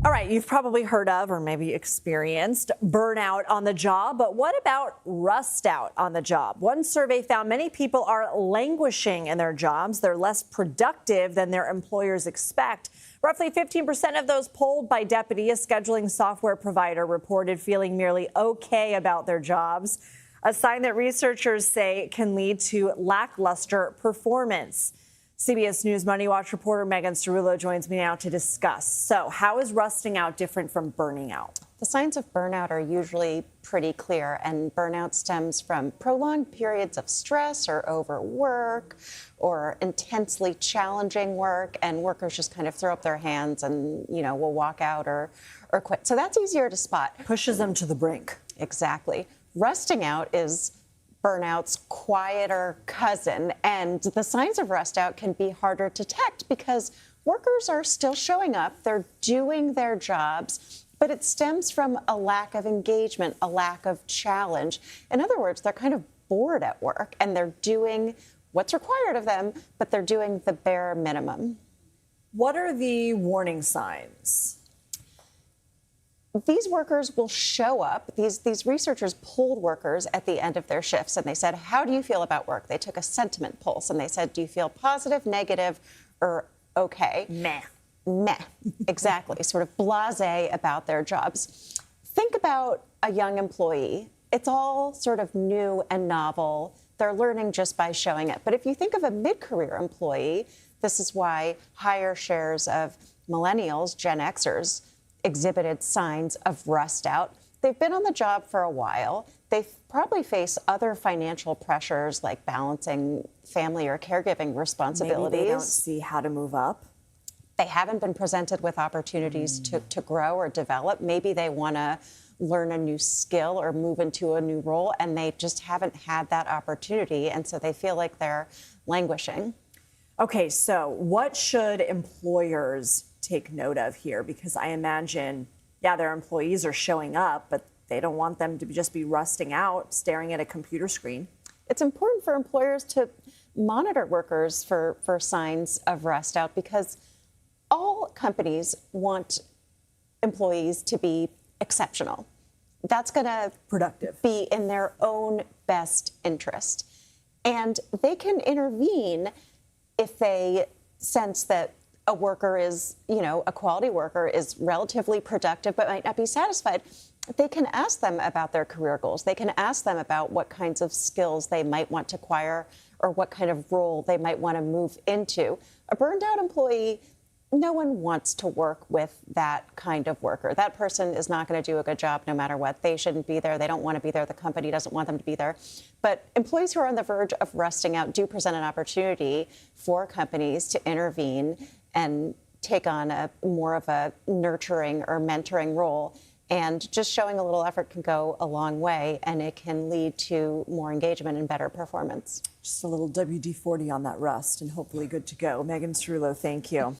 All right, you've probably heard of or maybe experienced burnout on the job, but what about rust out on the job? One survey found many people are languishing in their jobs. They're less productive than their employers expect. Roughly 15% of those polled by Deputy, a scheduling software provider, reported feeling merely okay about their jobs, a sign that researchers say can lead to lackluster performance. CBS News MoneyWatch reporter Megan Cerullo joins me now to discuss. So how is rusting out different from burning out? The signs of burnout are usually pretty clear, and burnout stems from prolonged periods of stress or overwork or intensely challenging work, and workers just kind of throw up their hands and, will walk out or quit. So that's easier to spot. Pushes them to the brink. Exactly. Rusting out is burnout's quieter cousin, and the signs of rust out can be harder to detect because workers are still showing up, they're doing their jobs, but it stems from a lack of engagement, a lack of challenge. In other words, they're kind of bored at work and they're doing what's required of them, but they're doing the bare minimum. What are the warning signs? These workers will show up. These researchers polled workers at the end of their shifts, and they said, how do you feel about work? They took a sentiment pulse, and they said, do you feel positive, negative, or okay? Meh. Meh, exactly, sort of blasé about their jobs. Think about a young employee. It's all sort of new and novel. They're learning just by showing it. But if you think of a mid-career employee, this is why higher shares of millennials, Gen Xers, exhibited signs of rust out. They've been on the job for a while. They probably face other financial pressures like balancing family or caregiving responsibilities. Maybe they don't see how to move up. They haven't been presented with opportunities to grow or develop. Maybe they want to learn a new skill or move into a new role, and they just haven't had that opportunity, and so they feel like they're languishing. Okay, so what should employers take note of here? Because I imagine, their employees are showing up, but they don't want them to just be rusting out, staring at a computer screen. It's important for employers to monitor workers for signs of rust out, because all companies want employees to be exceptional. That's going to be in their own best interest. And they can intervene if they sense that a worker is, a quality worker is relatively productive but might not be satisfied. They can ask them about their career goals. They can ask them about what kinds of skills they might want to acquire or what kind of role they might want to move into. A burned out employee, no one wants to work with that kind of worker. That person is not going to do a good job no matter what. They shouldn't be there. They don't want to be there. The company doesn't want them to be there. But employees who are on the verge of rusting out do present an opportunity for companies to intervene and take on more of a nurturing or mentoring role. And just showing a little effort can go a long way, and it can lead to more engagement and better performance. Just a little WD-40 on that rust and hopefully good to go. Megan Cerullo, thank you.